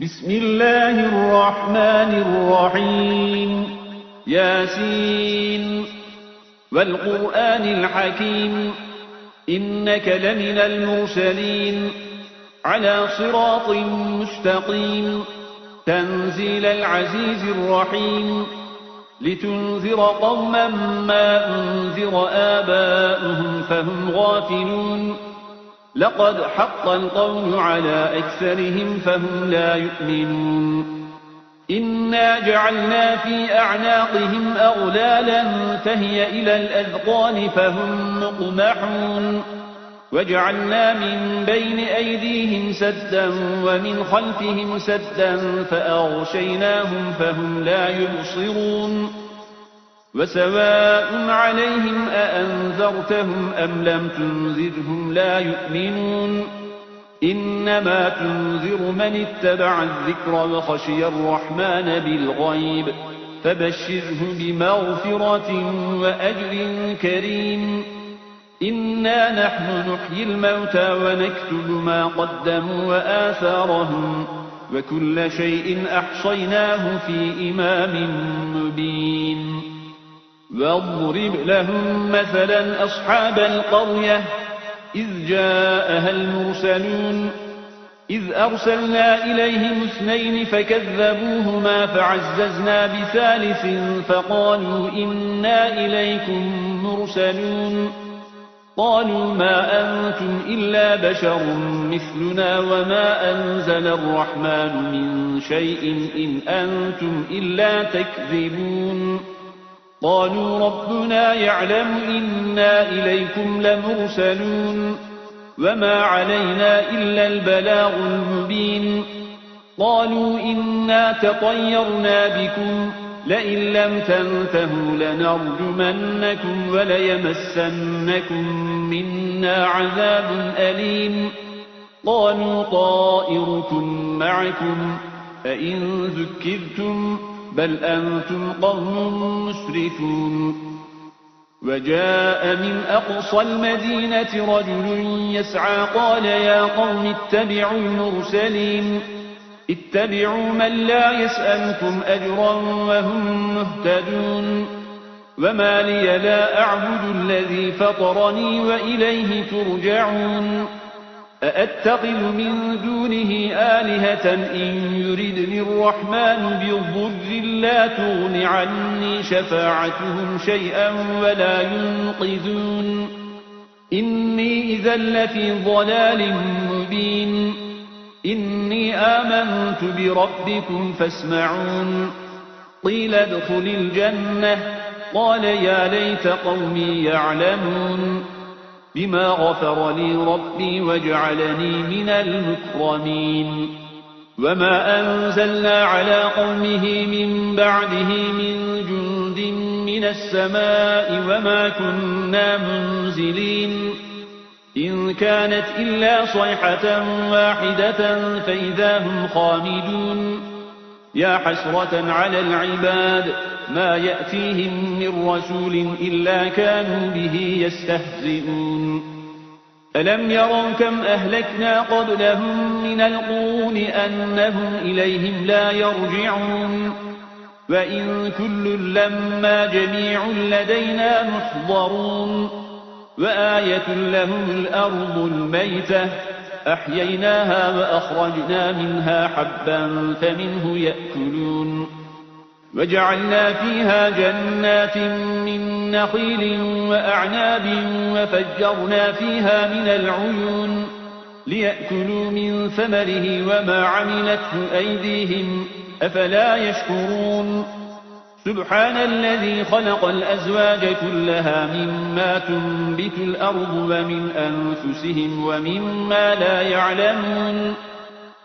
بسم الله الرحمن الرحيم ياسين والقرآن الحكيم إنك لمن المرسلين على صراط مستقيم تنزيل العزيز الرحيم لتنذر قوما ما أنذر آباؤهم فهم غافلون لقد حق القول على أكثرهم فهم لا يؤمنون إنا جعلنا في أعناقهم أغلالا فهي إلى الأذقان فهم مقمحون وجعلنا من بين أيديهم سدا ومن خلفهم سدا فأغشيناهم فهم لا يبصرون وسواء عليهم أأنذرتهم أم لم تنذرهم لا يؤمنون إنما تنذر من اتبع الذكر وخشي الرحمن بالغيب فبشره بمغفرة وأجر كريم إنا نحن نحيي الموتى ونكتب ما قدموا وآثارهم وكل شيء أحصيناه في إمام مبين واضرب لهم مثلا أصحاب القرية إذ جاءها المرسلون إذ أرسلنا إليهم 2 فكذبوهما فعززنا ب3 فقالوا إنا إليكم مرسلون قالوا ما أنتم إلا بشر مثلنا وما أنزل الرحمن من شيء إن أنتم إلا تكذبون قالوا ربنا يعلم إنا إليكم لمرسلون وما علينا إلا البلاغ المبين قالوا إنا تطيرنا بكم لئن لم تنتهوا لنرجمنكم وليمسنكم منا عذاب أليم قالوا طائركم معكم أئن ذكرتم بل أنتم قوم مسرفون وجاء من أقصى المدينة رجل يسعى قال يا قوم اتبعوا المرسلين اتبعوا من لا يسألكم أجرا وهم مهتدون وما لي لا أعبد الذي فطرني وإليه ترجعون أأتخذ من دونه آلهة إن يردني الرحمن بضر لا تغن عني شفاعتهم شيئا ولا ينقذون إني إذا لفي ضلال مبين إني آمنت بربكم فاسمعون قيل ادخل الجنة قال يا ليت قومي يعلمون بما غفر لي ربي وجعلني من المكرمين وما أنزلنا على قومه من بعده من جند من السماء وما كنا منزلين إن كانت إلا صيحة واحدة فإذا هم خامدون يا حسرة على العباد ما يأتيهم من رسول إلا كانوا به يستهزئون ألم يروا كم أهلكنا قبلهم من القرون أنهم إليهم لا يرجعون وإن كل لما جميع لدينا محضرون وآية لهم الأرض الميتة أحييناها وأخرجنا منها حبا فمنه يأكلون وجعلنا فيها جنات من نخيل وأعناب وفجرنا فيها من العيون ليأكلوا من ثمره وما عملته أيديهم أفلا يشكرون سبحان الذي خلق الأزواج كلها مما تنبت الأرض ومن أنفسهم ومما لا يعلمون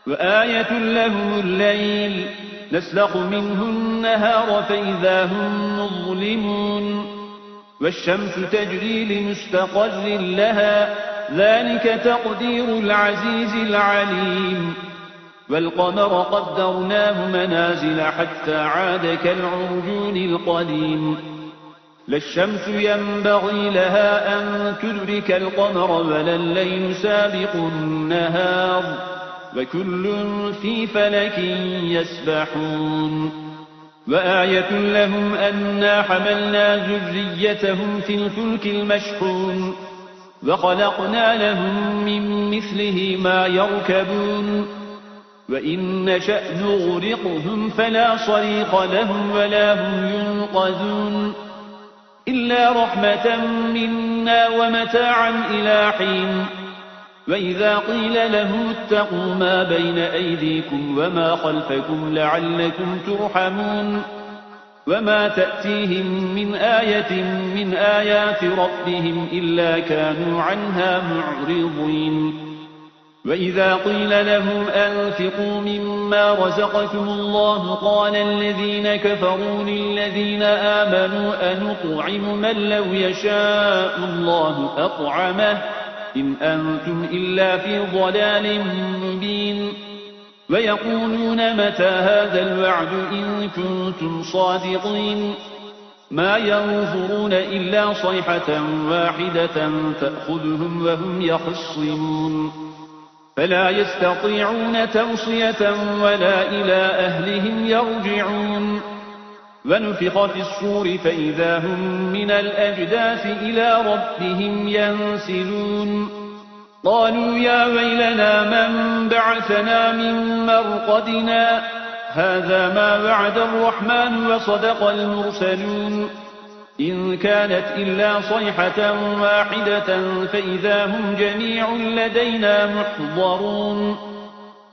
وآية لهم الليل نسلخ منه النهار فإذا هم مظلمون والشمس تجري لمستقر لها ذلك تقدير العزيز العليم والقمر قدرناه منازل حتى عاد كالعرجون القديم لا الشمس ينبغي لها أن تدرك القمر ولا الليل سابق النهار وكل في فلك يسبحون وآية لهم أنا حملنا ذريتهم في الفلك المشحون وخلقنا لهم من مثله ما يركبون وإن نشأ نغرقهم فلا صريخ لهم ولا هم ينقذون إلا رحمة منا ومتاعا إلى حين وإذا قيل لهم اتقوا ما بين أيديكم وما خلفكم لعلكم ترحمون وما تأتيهم من آية من آيات ربهم إلا كانوا عنها معرضين وإذا قيل لهم أنفقوا مما رزقكم الله قال الذين كفروا للذين آمنوا أنطعم من لو يشاء الله أطعمه إن أنتم إلا في ضلال مبين ويقولون متى هذا الوعد إن كنتم صادقين ما ينظرون إلا صيحة واحدة تأخذهم وهم يخصمون فلا يستطيعون توصية ولا إلى أهلهم يرجعون ونفخ في الصور فإذا هم من الأجداث إلى ربهم ينسلون قالوا يا ويلنا من بعثنا من مرقدنا هذا ما وعد الرحمن وصدق المرسلون إن كانت إلا صيحة واحدة فإذا هم جميع لدينا محضرون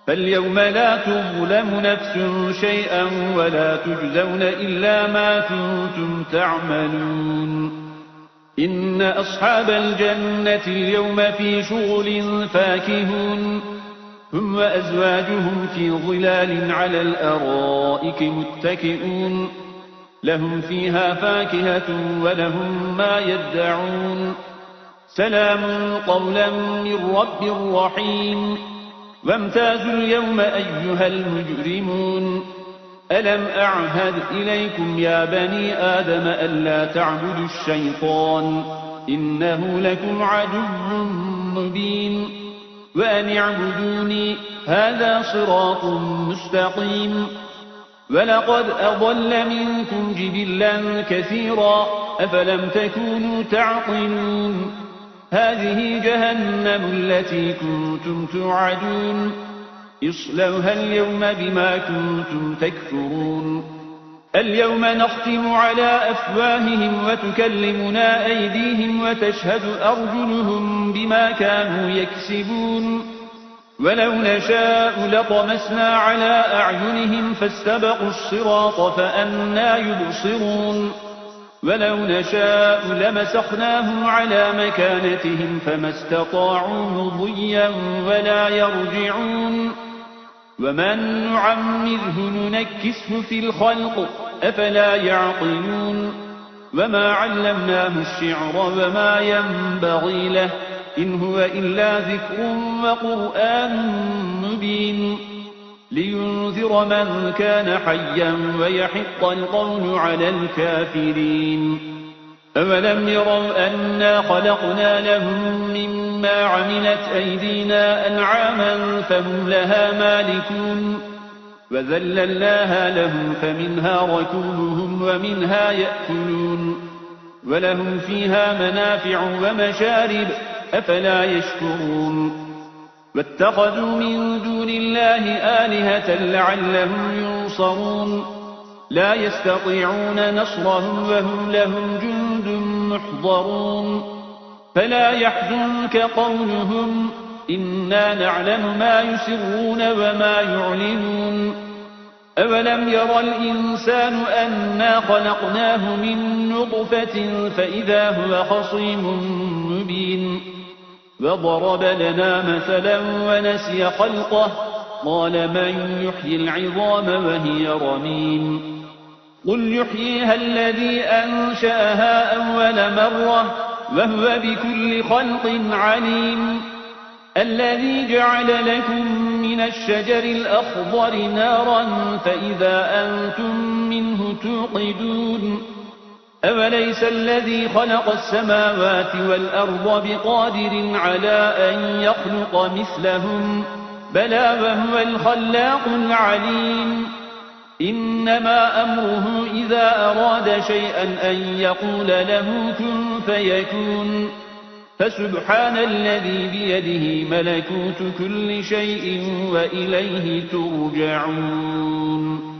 فاليوم لا تظلم نفس شيئا ولا تجزون إلا ما كنتم تعملون إن أصحاب الجنة اليوم في شغل فاكهون هم وأزواجهم في ظلال على الأرائك متكئون لهم فيها فاكهة ولهم ما يدعون سلام قولا من رب رحيم وامتازوا اليوم أيها المجرمون ألم أعهد إليكم يا بني آدم ألا تعبدوا الشيطان إنه لكم عدو مبين وأن اعبدوني هذا صراط مستقيم ولقد أضل منكم جبلا كثيرا أفلم تكونوا تعقلون هذه جهنم التي كنتم توعدون اصلوها اليوم بما كنتم تكفرون اليوم نختم على أفواههم وتكلمنا أيديهم وتشهد أرجلهم بما كانوا يكسبون ولو نشاء لطمسنا على أعينهم فاستبقوا الصراط فأنى يبصرون ولو نشاء لمسخناهم على مكانتهم فما استطاعوا مضيا ولا يرجعون ومن نعمره ننكسه في الخلق أفلا يعقلون وما علمناه الشعر وما ينبغي له إن هو إلا ذكر وقرآن مبين لينذر من كان حيا ويحق القول على الكافرين أولم يروا أنا خلقنا لهم مما عملت أيدينا أنعاما فهم لها مالكون وذللناها لهم فمنها ركوبهم ومنها يأكلون ولهم فيها منافع ومشارب أفلا يشكرون واتخذوا من دون الله آلهة لعلهم ينصرون لا يستطيعون نصرهم وهم لهم جند محضرون فلا يحزنك قولهم إنا نعلم ما يسرون وما يعلنون أولم ير الإنسان أنا خلقناه من نطفة فإذا هو خصيم مبين وضرب لنا مثلا ونسي خلقه قال من يحيي العظام وهي رميم قل يحييها الذي أنشأها أول مرة وهو بكل خلق عليم الذي جعل لكم من الشجر الأخضر نارا فإذا أنتم منه توقدون أوليس الذي خلق السماوات والأرض بقادر على أن يخلق مثلهم بلى وهو الخلاق العليم إنما أمره إذا أراد شيئا أن يقول له كن فيكون فسبحان الذي بيده ملكوت كل شيء وإليه ترجعون